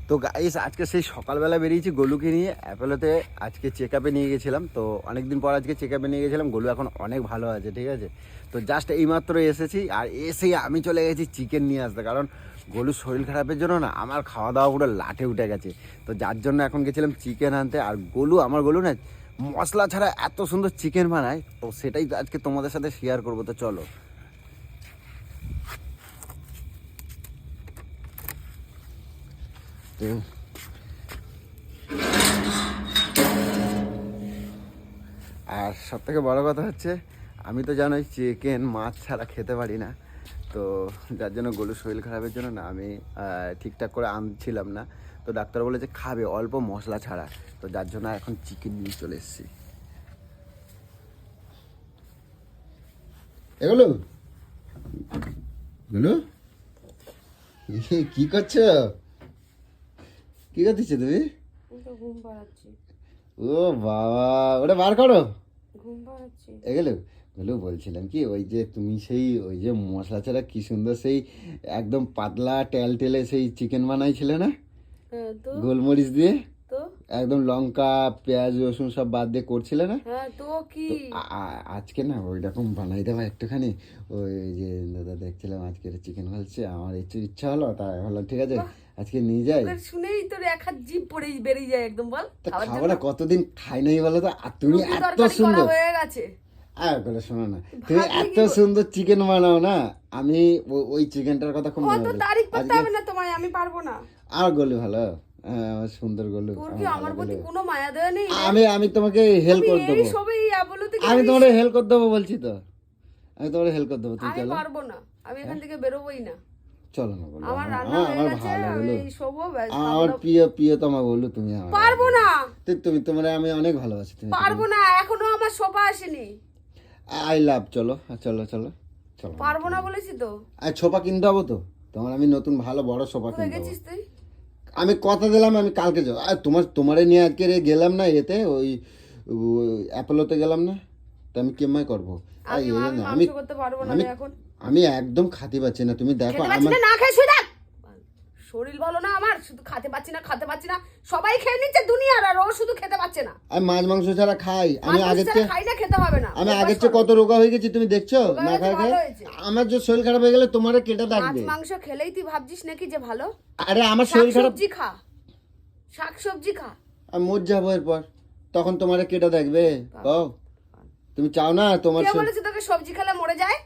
তো গাইস আজকে সেই সকালবেলা বেরিয়েছি গোলুকে নিয়ে অ্যাপোলোতে। আজকে চেক আপে নিয়ে গেছিলাম, তো অনেকদিন পর আজকে চেক আপে নিয়ে গেছিলাম। গোলু এখন অনেক ভালো আছে, ঠিক আছে। তো জাস্ট এইমাত্র এসেছি, আর এসেই আমি চলে গেছি চিকেন নিয়ে আসতে, কারণ গোলুর শরীর খারাপের জন্য না আমার খাওয়া দাওয়া পুরো লাটে উঠে গেছে। তো যার জন্য এখন গেছিলাম চিকেন আনতে। আর আমার গোলু না মশলা ছাড়া এত সুন্দর চিকেন বানায়, তো সেটাই আজকে তোমাদের সাথে শেয়ার করবো। তো চলো। তো আর সব থেকে বড়ো কথা হচ্ছে, আমি তো জানোই চিকেন মাছ ছাড়া খেতে পারি না। তো যার জন্য গোলুর শরীর খারাপের জন্য না আমি ঠিকঠাক করে আনছিলাম না। তো ডাক্তার বলেছে খাবে অল্প মশলা ছাড়া, তো যার জন্য এখন চিকেন নিয়ে চলে এসেছি। এগুলো গুলো কি করছো? কি করতেছো তুমি? ঘুম পাড়াচ্ছি। ও বাবা, ওটা বার করো। ঘুম পাড়াচ্ছি। এগুলো গুলো বলছিলাম কি, ওই যে তুমি সেই ওই যে মশলা ছাড়া কি সুন্দর সেই একদম পাতলা টেলে সেই চিকেন বানাইছিলে না, হ্যাঁ তো গোলমরিচ দিয়ে তো একদম লঙ্কা পেঁয়াজ রসুন সব বাদ দিয়ে করছিলে না? হ্যাঁ তো কি তো আজকে না ওই রকম বানাই দেওয়া একটুখানি। ওই যে দাদা দেখছিলাম আজকে চিকেন ভালছে, আমার একটু ইচ্ছা হলো, তাই হলো ঠিক আছে আজকে নিয়ে যাই। তোকে শুনেই তোর এক হাত জিভ পড়ে বেরিয়ে যায় একদম। বল তো খাওয়ার খাবো জন্য না, কতদিন খাই নাই বলো তো। আর তুমি রুটি এত তরকারি করা সুন্দর হয়ে গেছে। আর বলে শোনো না, তুমি ভাত এত দেখি সুন্দর চিকেন বানাও না, আমি ওই চিকেনটার কথা খুব মনে অত পড়ে। তারিফ করতে আজকে হবে না তোমায়, আমি পারবো না। আর গলু ভালো, আমার সুন্দর গলু, তোর আমার কি ভালো আমার প্রতি গলু। কোনো মায়া দয়া নেই? আমি তোমাকে হেল্প করে দেবো। এই সবেই বলতে আমি তোমাকে হেল্প করে দেবো বলছি তো, আমি তোমাকে হেল্প করে দেবো, তুমি আমি চলো। পারবো না, আমি এখান থেকে বেরোবোই না। চলো না বলো, আমার রান্না হয়ে আমার গেছে, ভালো আমি গলু, শোবো ব্যাস। আমার প্রিয় প্রিয় তোমার বলু, তুমি আমার পারবো না, তুমি তোমার আমি অনেক ভালোবাসি, তুমি পারবো না, এখনো আমার শোভা আসেনি। I love. চলো চলো চলো চলো। পারবো না বলেছি তো। আর সোফা কিনতে হবো তো তোমার, আমি নতুন ভালো বড় সোফা কোথায় কিনতে হবো। গেছিস তুই? আমি কথা দিলাম আমি কালকে যাবো। আর তোমারে নিয়ে আজকে গেলাম না এতে, ওই অ্যাপোলোতে গেলাম না, তো আমি কেমন করবো? আর আমি এই না, মাংস করতে পারবো না আমি এখন। আমি একদম খাতে পাচ্ছি না, তুমি দেখো খেতে পাচ্ছি আমার। না, না খেয়ে শুয়ে থাক। শরীর ভালো না আমার, শুধু খেতে পাচ্ছি না খেতে পাচ্ছি না। সবাই খেয়ে নিচ্ছে দুনিয়ার, আর ও শুধু খেতে পাচ্ছে না। আমি মাছ মাংস ছাড়া খাই, আমি মাছ আগের মাংস চেয়ে খাই না, খেতে হবে না। আমি আগের চেয়ে কত রোগা হয়ে গেছি তুমি দেখছো রোগা না হয়েছে, খাই খাই। ভালো হয়েছে। আমার যে শরীর খারাপ হয়ে গেলে তোমারে কেটে মাছ থাকবে। মাংস খেলেই তুই ভাবছিস নাকি যে ভালো? আরে আমার শরীর খারাপ, শাকসবজি খা, শাকসবজি খা। আমি মর যাবো এরপর, তখন তোমারে কেটে থাকবে। কও তুমি চাও না তোমার কে বলেছে তোকে সবজি খেলে মরে যায়?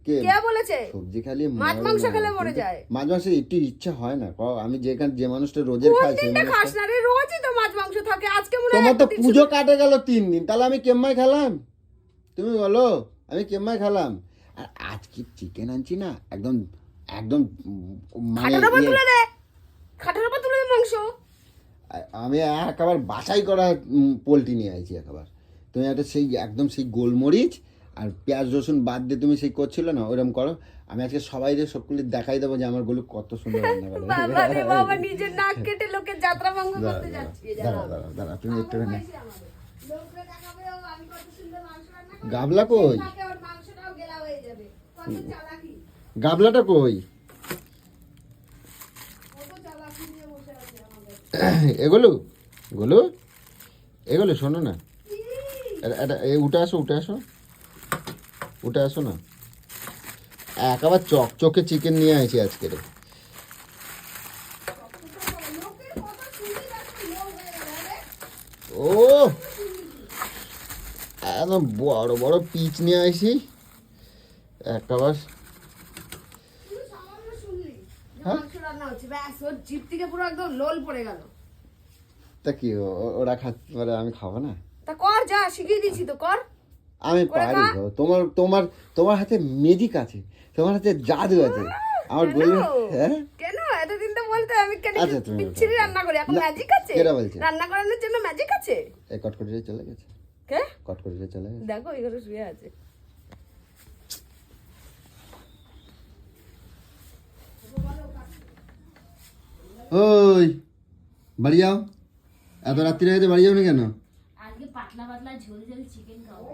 কে বলেছে? সবজি খালি মাছ মাংস খেলে মরে যায়। মাছ মাংস একটু ইচ্ছা হয় না। আমি যে মানুষটা রোজের কোন খাই সেই দিনটা খাস মানুষটা। না রে? রোজই তো মাছ মাংস থাকে, আজকে মনে হয় তোমার তো একদিন পুজো শুধু- কাটে গেল 3 দিন, তাহলে আমি কেম্মাই খেলাম? তুমি বলো আমি কেম্মাই খেলাম? আর আজকে চিকেন আনছি না, একদম একদম মানে খাটের উপর তুলে দে, খাটের উপর তুলে দে মাংস। আমি একেবারে বাছাই করা পোলট্রি নিয়ে আইছি একেবারে। তুমি একটা সেই একদম সেই গোলমরিচ আর পেঁয়াজ রসুন বাদ দিয়ে তুমি সেই করছিল না, ওরকম করো। আমি আজকে সবাই সবগুলি দেখাই দেবো যে আমার গলু কত সুন্দর রান্না করে। বাবা রে বাবা, নিজের নাক কেটে লোকের যাত্রা ভঙ্গ করতে যাচ্ছি। দাঁড়া তুমি একটুখানি। লোকরা দেখাবে আমি কত সুন্দর মাংস রান্না করি। গাবলা কই? থাকে ওর মাংসটাও গেলা হয়ে যাবে। কত চালাকি, গাবলাটা কই? কত চালাকি নিয়ে বসে আছে আমাদের। এগুলো এগুলো এগুলো শোনো না, উঠে আসো উঠে আসো উঠে আসো না। একেবারে চকচকে চিকেন নিয়ে আসি আজকে রে। ও একদম বড় বড় পিচ নিয়ে আসি একেবারে। মাংস রান্না হচ্ছে, ব্যাস ওর জিভ থেকে পুরো একদম লোল পড়ে গেল। তা কি ওরা খাচ্ছে, আমি খাবো না? তা কর, যা শিখিয়ে দিয়েছি তো কর। আমি পারি গো, তোমার তোমার তোমার হাতে ম্যাজিক আছে, তোমার হাতে জাদু আছে। আমার কেন? বলবে হ্যাঁ কেন এতদিন তো বলতে আমি কেন আচ্ছা, তুমি বিচ্ছিরি রান্না করি, এখন না, ম্যাজিক আছে? কেরা বলছে? রান্না করানোর জন্য ম্যাজিক আছে? এই কটকটিতে চলে গেছে, কে? কটকটিতে চলে গেছে। দেখো এখানে শুয়ে আছে। ওই বাড়ি যাও, এত রাত্রি হয়েছে বাড়ি যাও না কেন? আজকে পাতলা পাতলা ঝোল ঝোল চিকেন খাবো।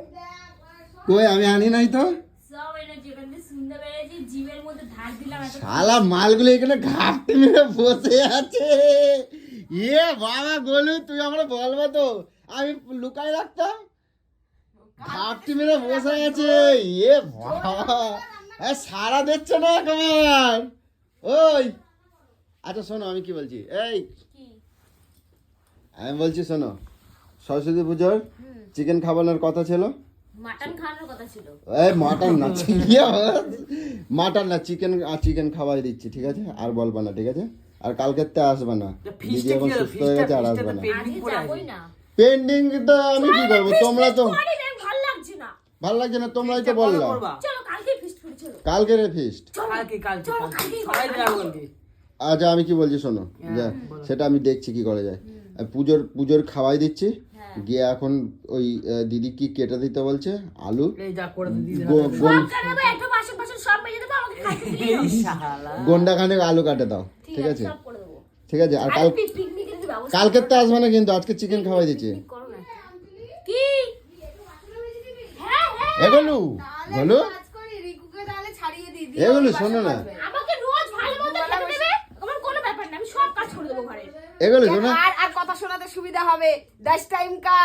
কই আমি আনি নাই তো। সব এনে যেখানে শুনতে পেরেছি জিভের মধ্যে ধার দিলাম এত শালা মালগুলো এখানে ঘাপটি মেরে বসে আছে। ইয়ে বাবা গোলু, তুই আমরা বলবো তো, আমি লুকাই রাখতাম। ঘাপটি মেরে বসে আছে। ইয়ে বাবা, সারা দিচ্ছে না তোমার। ওই আচ্ছা শোনো, আমি কি বলছি, এই কি আমি বলছি শোনো, সরস্বতী পুজোর চিকেন খাওয়ানোর কথা ছিল। মাটন খাওয়ানোর কথা ছিল। এই মাটন না, মাটন না, চিকেন খাওয়াই দিচ্ছি, ঠিক আছে? আর বলবা না, ঠিক আছে? আর কালকে আসবে না, দিদি এখন সুস্থ হয়ে গেছে, আর আসবে না। আজকে যাবই না। পেন্ডিং তো আমি কি করবো, তোমরা তো আরে রে, ভালো লাগছে না। ভালো লাগছে না, তোমরাই তো বললা চলো কালকে ফিস্ট করি চলো। কালকে রে ফিস্ট। চলো কালকে সবাই যাবো কালকে। আচ্ছা আমি কি বলছি শোনো, যা সেটা আমি দেখছি কি করা যায়। পুজোর খাওয়াই দিচ্ছি, গিয়ে এখন ওই দিদি কি কেটে দিতে বলছে, আলু এই যা করে দিদি সব জানাবে একটু বাসন বাসন সব মেজে দেবো, আমাকে খাইতে দিও। শালা গন্ডা খানেক আলু কাটে দাও, ঠিক আছে? সব করে দেবো। ঠিক আছে। আর আর পিকনিকের ব্যবস্থা কালকে তো আসবে না কিন্তু, আজকে চিকেন খাওয়াই দিচ্ছি। করো না। কি? হ্যাঁ হ্যাঁ, এগুলো বলো, কাজ করি, রিকুকে তাহলে ছাড়িয়ে দিই। দিয়ে এগুলো ওই শোনো না, বাসন মাজবে। আমাকে রোজ ভালো মতো খেতে দেবে, আমার কোনো ব্যাপার না, আমি সব কাজ করে দেবো ঘরে। এগুলো শোনো। আর কথা শোনাতে সুবিধা হবে, 10 টাইম কা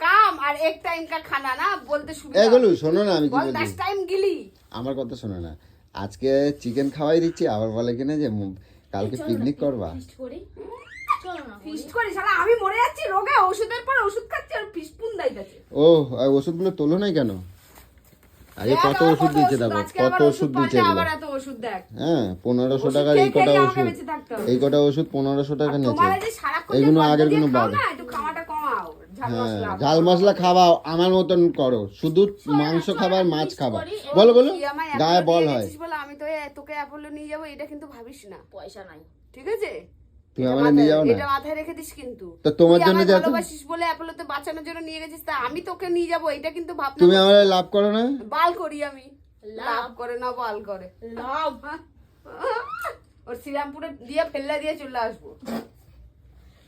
কাম আর 1 টাইম কা খানা, না বলতে সুবিধা। এগুলো শোনো না, আমি কি বল বলছি, 10 টাইম গিলি। আমার কথা শোনো না। আজকে চিকেন খাওয়াই দিচ্ছি, আবার বলে কিনা যে কালকে পিকনিক করবা। ফিস্ট করি চলো না। ফিস্ট করি, শালা আমি মরে যাচ্ছি রোগে, ওষুধের পর ওষুধ খাচ্ছি আর ফিস্পুন দাইতাছে। ও আর ওষুধগুলো তোলো নাই কেন? আগে কত ওষুধ দিয়েছে দেখো, আজকে কত আবার ওষুধ দিয়েছে পাল্টে এগুলো। আবার এত ওষুধ দেখ। হ্যাঁ 1500 টাকার ওষুধ এই কটা খেয়ে আমাকে ওষুধ, বেঁচে থাকতে হবে। এই কটা ওষুধ 1500 টাকা নিয়েছে। তোমার এই যে সারাক্ষণ যে এগুলো গল্প আগের দিয়ে কোনো খাও বাদ। না, একটু খাওয়াটা কমাও, ঝাল হ্যাঁ মশলা। ঝাল মশলা খাওয়াও, আমার মতন করো, শুধু মাংস খাবার, মাছ খাবার। বলো বলো, তুই আমায় গায়ে অ্যাপোলো বল নিয়ে হয়। গেছিস বলে আমি তো তোকে অ্যাপোলো নিয়ে যাবো, এটা কিন্তু ভাবিস না, পয়সা নাই। ঠিক আছে? তুমি এটা আমাকে নিয়ে যাও মাথায়- না। এটা মাথায় রেখে দিস কিন্তু। তো তোমার তুই জন্য আমায় যে এত- ভালোবাসিস বলে অ্যাপোলোতে বাঁচানোর জন্য নিয়ে গেছিস, তা আমি তোকে নিয়ে যাবো, এটা কিন্তু ভাবনা। তুমি আমার লাভ করো না। বাল করি আমি, লাভ। লাভ করে না বাল করে। লাভ। ওর শ্রীরামপুরে দিয়ে ফেললা দিয়ে চলে আসবো।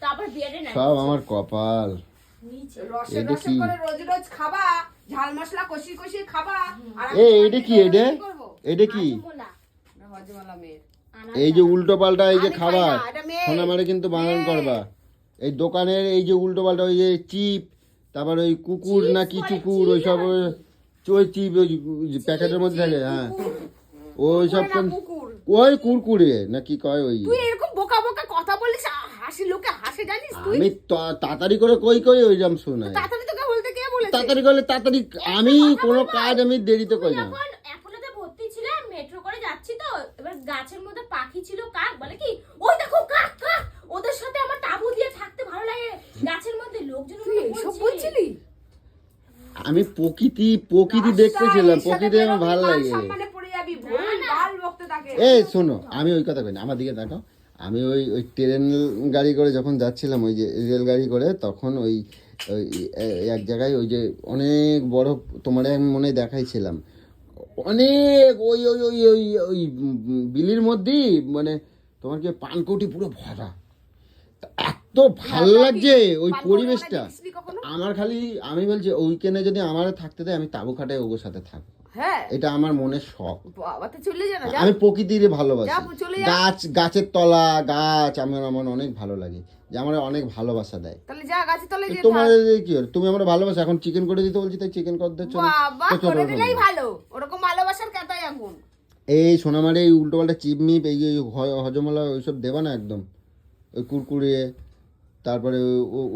তারপর বিয়েটা নাই সব আমার কপাল। নিচে। রসে এটা রসে কি? করে রোজ রোজ খাবা, ঝাল মশলা কষি কষি খাবা। আর আমি এটা কি? এটা কি করবো? এটা কি? মোলা না, হজমালা মেয়ের। এই যে উল্টো পাল্টা এই যে আমি খাই খাবার, না, এটা মেয়ে। সোনামারে কিন্তু বারণ মেয়ে। করবা। এই দোকানের এই যে উল্টো পাল্টা ওই যে চিপ, তারপর ওই কুকুর না কি চুকুর, ওই সব ওই চিপ ওই প্যাকেটের মধ্যে থাকে, হ্যাঁ ওই সব কুকুর না কুকুর। ওই কুরকুরে না কি কয় ওই। তুই এরকম বোকা বোকা কথা বলিস, হাসি লোকে হাসে জানিস তুই? আমি তাড়াতাড়ি করে কই কই ওই জাম শোনাই। তাড়াতাড়ি তোকে বলতে কে বলেছে? তাড়াতাড়ি করলে তাড়াতাড়ি, আমি কোনো কাজ আমি দেরিতে করি না। যখন অ্যাপোলোতে ভর্তি ছিলাম, মেট্রো করে যাচ্ছি তো, এবার গাছের মধ্যে পাখি ছিল, কাক বলে কি, ওই দেখো কাক কাক, ওদের সাথে আমার তাবু দিয়ে থাকতে ভালো লাগে, গাছের মধ্যে লোকজন তুই এসব বলছিলি? আমি প্রকৃতি দেখতেছিলাম, প্রকৃতি আমার ভালো লাগে। সম্মানে পড়ে যাবি, ভুল ভাল বকতে থাকে। এই শোনো, আমি ওই কথা কই না, আমার দিকে তাকাও। আমি ওই ট্রেন গাড়ি করে যখন যাচ্ছিলাম, ওই যে রেলগাড়ি করে, তখন ওই এক জায়গায় ওই যে অনেক বড়, তোমার আমি মনে হয় দেখাইছিলাম, অনেক ওই ওই ওই ওই ওই বিলির মধ্যেই, মানে তোমার কি পানকৌটি পুরো ভরা, তা এত ভালো লাগছে ওই পরিবেশটা আমার। খালি আমি বলছি ওইখানে যদি আমার থাকতে দেয়, আমি তাবু খাটায় ওর সাথে থাকবো, হ্যাঁ এটা আমার মনের শখ। বাবা তো চলে যা না, যা। আমি প্রকৃতির ভালোবাসি, যা, চলে যা। গাছের তলা, গাছ আমার অনেক ভালো লাগে, যে আমার অনেক ভালোবাসা দেয়। তাহলে যা গাছে তলে যে তোমার কি হলো? তুমি আমার ভালোবাসা, এখন চিকেন করে দিতে বলছি তাই চিকেন করে দিচ্ছ। বাবা করে দিলেই ভালো, ওরকম ভালোবাসার কথাই এখন। এই সোনামারে এই উল্টো পাল্টা চিপ মিপ এই যে হজমলা ওইসব দেবা না একদম, ওই কুরকুরে, তারপরে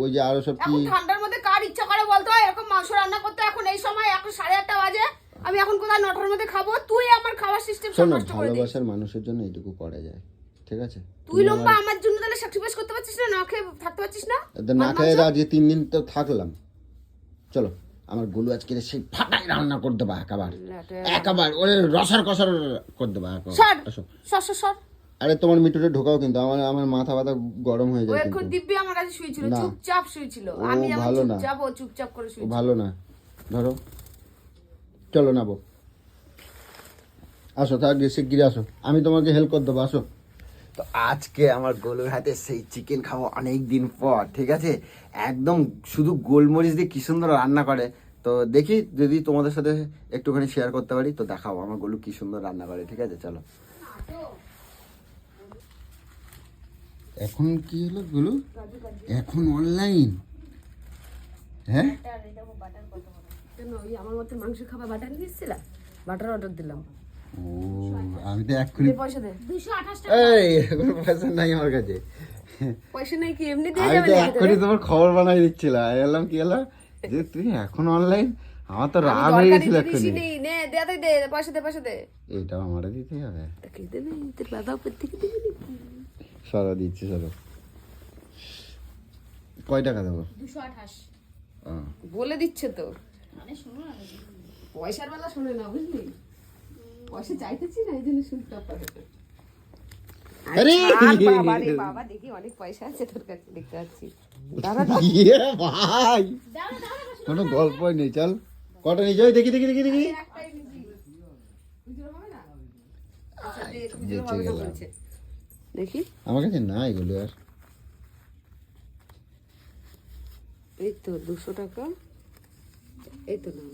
ওই যে আরো সব কি। এখন ঠান্ডার মধ্যে কার ইচ্ছা করে বলতো এরকম মাংস রান্না করতে? এখন এই সময়, এখন 8:30 বাজে, আমি এখন কোথায় 9টার মধ্যে খাবো? তুই আমার খাওয়ার সিস্টেম সব শোনো, নষ্ট করে দিস। ভালোবাসার মানুষের জন্য এইটুকু করা যায়, ঠিক আছে? তুই লম্বা আমার জন্য তাহলে স্যাক্রিফাইস করতে পারছিস না? না খেয়ে থাকতে পারছিস না? না খেয়ে আজকে 3 দিন তো থাকলাম। চলো আমার গোলু আজকে সেই ফাটাই রান্না করে দেবা, একেবারে ওরে রসার কষার করে দেবা। সর সর সর সর। আরে তোমার মিটুরে ঢোকাও কিন্তু, আমার মাথা ব্যথা গরম হয়ে ও যায় এখন কিন্তু। দিব্যি আমার কাছে শুয়েছিল, না। চুপচাপ শুয়েছিল। ও আমি যেমন ভালো না। চুপচাপ, ও চুপচাপ করে ও শুয়েছিল। ভালো না, ধরো চলো নাবো, আসো তার শিগগিরি আসো, আমি তোমাকে হেল্প করে দেবো, আসো। তো আজকে আমার গোলুর হাতে সেই চিকেন খাবো অনেক দিন পর, ঠিক আছে? একদম শুধু গোলমরিচ দিয়ে কি সুন্দর রান্না করে, তো দেখি যদি তোমাদের সাথে একটুখানি শেয়ার করতে পারি, তো দেখাও আমার গোলু কি সুন্দর রান্না করে। ঠিক আছে, চলো। এখন কি হলো গোলু? এখন অনলাইন? হ্যাঁ, কেন ওই আমার মতো মাংস খাবার বাটার দিয়েছিলা? বাটার অর্ডার দিলাম। ও আমি তো এক্ষুনি, পয়সা দে। 228 এই কোনো পয়সা নাই আমার কাছে। পয়সা নেই কি এমনি দিয়ে আমি যাবে তো নাকি এক্ষুনি তোরে? তোমার খবর বানাই দিচ্ছিলাম, এলাম কি হলো যে তুই এখন অনলাইন। আমার তো রাগ হয়ে দরকারি গেছিল জিনিসই এক্ষুনি। নেই, নে দে দে দে, পয়সা দে, পয়সা দে। এইটাও আমারে দিতে হবে। কে দেবে? তোর বাবা উপর থেকে দেবে নাকি? সরো দিচ্ছি, সরো। কয় টাকা দেবো? 228 বলে দিচ্ছে তো, মানে শুনো না, পয়সার বেলা শোনে না, বুঝলি? পয়সা চাইতেছি না, এই জন্য শুনতে পারে। আরে! বাবা রে বাবা, দেখি অনেক পয়সা আছে তোর কাছে, দেখতে পাচ্ছি। দাঁড়া দাঁড়া। ইয়ে ভাই, দাও না, দাও না, কোনো গল্পই নেই, চল কটা নিয়ে যাই, দেখি দেখি দেখি দেখি। একটাই নিবি। খুচরো হবে না? আচ্ছা, দে, খুচরো বেঁচে হবে না গেলাম। বলছে। দেখি, আমার কাছে নাই এগুলো আর। এই তো 200 টাকা, এই তো না,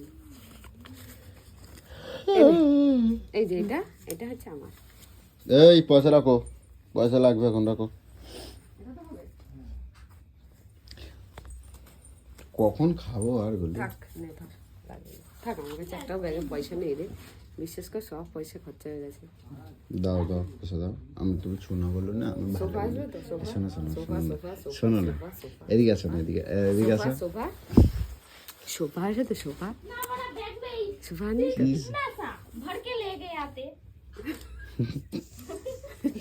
এই যে এটা, এটা হচ্ছে আমার। এই পয়সা রাখো, পয়সা লাগবে এখন, রাখো। কখন খাবো আর গুলো? থাক নে, থাক, লাগবে না। থাক, আমার কাছে একটাও ব্যাগে পয়সা নেই রে, বিশেষ করে সব পয়সা খরচা হয়ে গেছে। দাও দাও, পয়সা দাও। আমি তুমি শোনা বললো না, আমি ভালো সোফা আসবে বলি। তো, সোফা, শোনো শোনো সোফা, শোনো না, সোফা, সোফা, শোনো না, সোফা, সোফা। এদিকে আসো না, এদিকে এদিকে আসো। সোফা, সোফা আছে তো, সোফা, না बड़ा बैग में ही সোফা নেই তো? इतना सा भर के ले गए आते।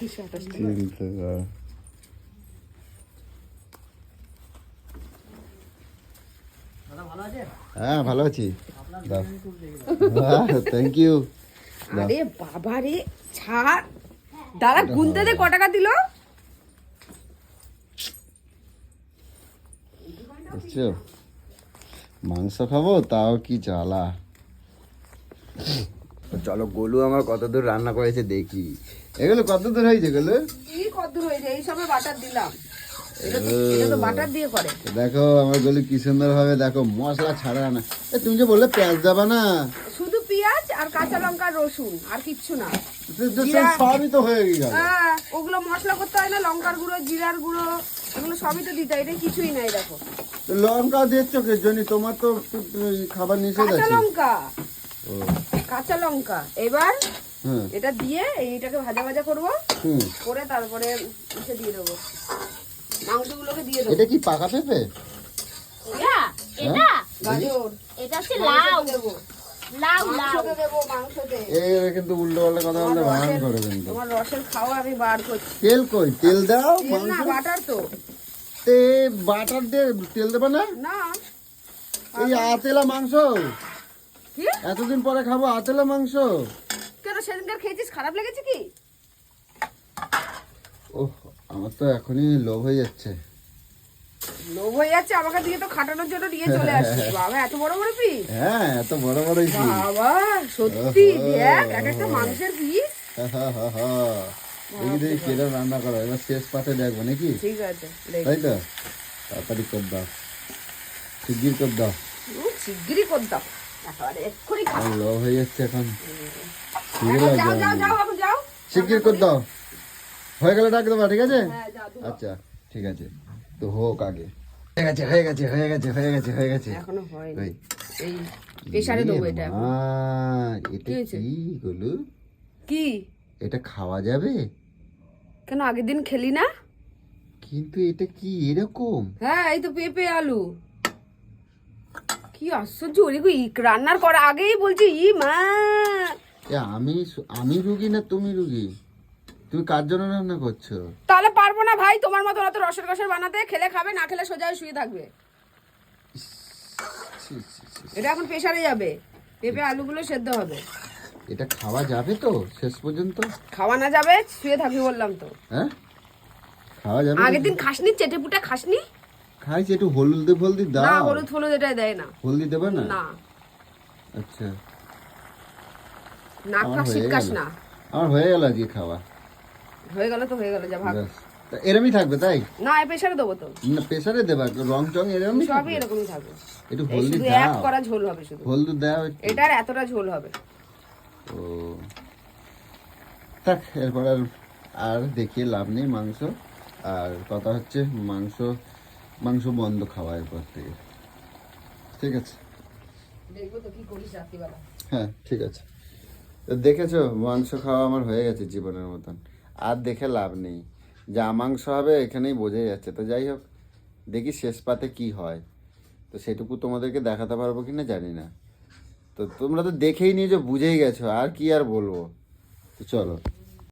228 টাকা। চিন্তা কর। দাদা ভালো আছে? হ্যাঁ ভালো আছি, দাও। Thank you. আরে বাবা রে, ছাড়, দাঁড়া গুনতে দে ক টাকা দিল। বুঝছো, মাংস খাবো তাও কি জ্বালা। চলো গোলু আমার কত দূর রান্না করেছে দেখি। এগুলো কত দূর হয়েছে এগুলো? কি কত হয়েছে, এই সবে বাটার দিলাম। এটা তো বাটার দিয়ে করে। দেখো আমার গোলু কি সুন্দর ভাবে, দেখো মশলা ছাড়া না। তুমি যে বললে পেঁয়াজ দেবা না, শুধু পেঁয়াজ আর কাঁচা লঙ্কা আর রসুন, আর কিচ্ছু না। সবই তো হয়ে গেল। হ্যাঁ, ওগুলো মশলা করতে হয় না, লঙ্কার গুঁড়ো, জিরার গুঁড়ো, এগুলো সবই তো দিতে হয়, এটা কিছুই নাই। দেখো, লঙ্কা দিচ্ছ কে জন্য? তোমার তো খাবার নিষেধ কাঁচা আছে। লঙ্কা, ও, কাঁচা লঙ্কা। এবার হ্যাঁ, এটা দিয়ে এইটাকে ভাজা ভাজা করবো, হুম। করে তারপরে ইসে দিয়ে দেবো, মাংসগুলোকে দিয়ে দেবো। এটা কি পাকা পেঁপে? क्या এটা গাজর, এটা হচ্ছে লাউ, দেবো, লাউ লাউ। মাংসতে দেবো, মাংসতে। এ কিন্তু উল্টো পাল্টা কথা বললে ভাঙ করে কিন্তু। তোমার রসের খাওয়া আমি বার করছি। তেল কই? তেল দাও। তেল না, বাটার তো তে বাটার দিয়ে তেল দেবে না? না। এই আতেলা মাংস কি? এতদিন পরে খাবো, আতেলা মাংস। কেন সেদিনকার খেয়েছিস, খারাপ লেগেছে কি? ওহ, আমার তো এখনই লোভ হয়ে যাচ্ছে। লোভ হয়ে যাচ্ছে, আমাকে দিয়ে তো খাটানোর জন্য নিয়ে চলে আসছিস। বাবা এত বড় বড় পিস, হ্যাঁ, এত বড় বড় বাবা সত্যি দেখ, এক একটা মাংসের পিস। দেখি দেখি কিরম রান্না করো, এবার শেষ পাতে দেখবো নাকি? ঠিক আছে, দেখ। তাই তো, তাড়াতাড়ি কর দাও, শিগগির কর দাও। শিগগিরই কর দাও, একেবারে এক্ষুনি খা। আমার লোভ হয়ে যাচ্ছে এখন, খিদে এখন যাও লাগছে যাও আমার। যাও, এখন যাও। শিগগির কর দাও, হয়ে গেলে ডাক দেবা, ঠিক আছে? হ্যাঁ, যাও তুমি। আচ্ছা ঠিক আছে, তো হোক আগে। হয়ে গেছে হয়ে গেছে হয়ে গেছে হয়ে গেছে হয়ে গেছে। এখনো হয়নি, ওই, এই প্রেসারে দেবো এটা এখন। এটা কি হয়েছে? কি গোলু? কি? এটা খাওয়া যাবে? কেন আগের দিন খেলি না? কিন্তু এটা কি এরকম? হ্যাঁ, এই তো পেঁপে আলু। কি আশ্চর্য, ওইগুলো রান্নার করার আগেই বলছি ই মা। আমি রুগী না তুমি রুগী? তুমি কার জন্য রান্না করছো? তাহলে পারবো না ভাই, তোমার মতো অত রসের কষের বানাতে। খেলে খাবে, না খেলে সোজা হয়ে শুয়ে থাকবে। ছি, ছি, ছি। এটা এখন প্রেসারে যাবে, পেঁপে আলুগুলো সেদ্ধ হবে। এটা খাওয়া যাবে তো শেষ পর্যন্ত? খাওয়া না যাবে, শুয়ে থাকবি বললাম তো। হ্যাঁ, খাওয়া যাবে? আগের দিন খাসনি, চেটে পুটে খাসনি? খাইছি, একটু হলুদ ফলদি না, দাও। হলুদ ফলুদ এটা দেয় না। হলদি দেবে না? না, আচ্ছা, নাক আমার ফাক হয়ে শিটকাস গেল। না। আমার হয়ে গেল আজকে খাওয়া। হয়ে গেল তো হয়ে গেল, যা ভাগ। ব্যাস, তা এরমই থাকবে তাই? না প্রেসারে দেবো তো, না প্রেসারে দেবা, রং টং এরমই সবই থাকবে? এরকমই থাকবে। একটু এই হলদি শুধু এক দাও, করা ঝোল হবে শুধু, হলদি দাও একটু। এটার এতটা ঝোল হবে। ও থাক, এরপর আর আর দেখিয়ে লাভ নেই মাংস। আর কথা হচ্ছে মাংস বন্ধ খাওয়া এরপর থেকে, ঠিক আছে? দেখবো তো কি করিস রাত্রিবেলা। হ্যাঁ ঠিক আছে। তো দেখেছো, মাংস খাওয়া আমার হয়ে গেছে জীবনের মতন, আর দেখে লাভ নেই। যা মাংস হবে এখানেই বোঝাই যাচ্ছে। তো যাই হোক, দেখি শেষ পাতে কি হয়, তো সেটুকু তোমাদেরকে দেখাতে পারবো কিনা জানি না। তো তোমরা তো দেখেই নিয়েছো, বুঝেই গেছো, আর কি আর বলবো। তো চলো।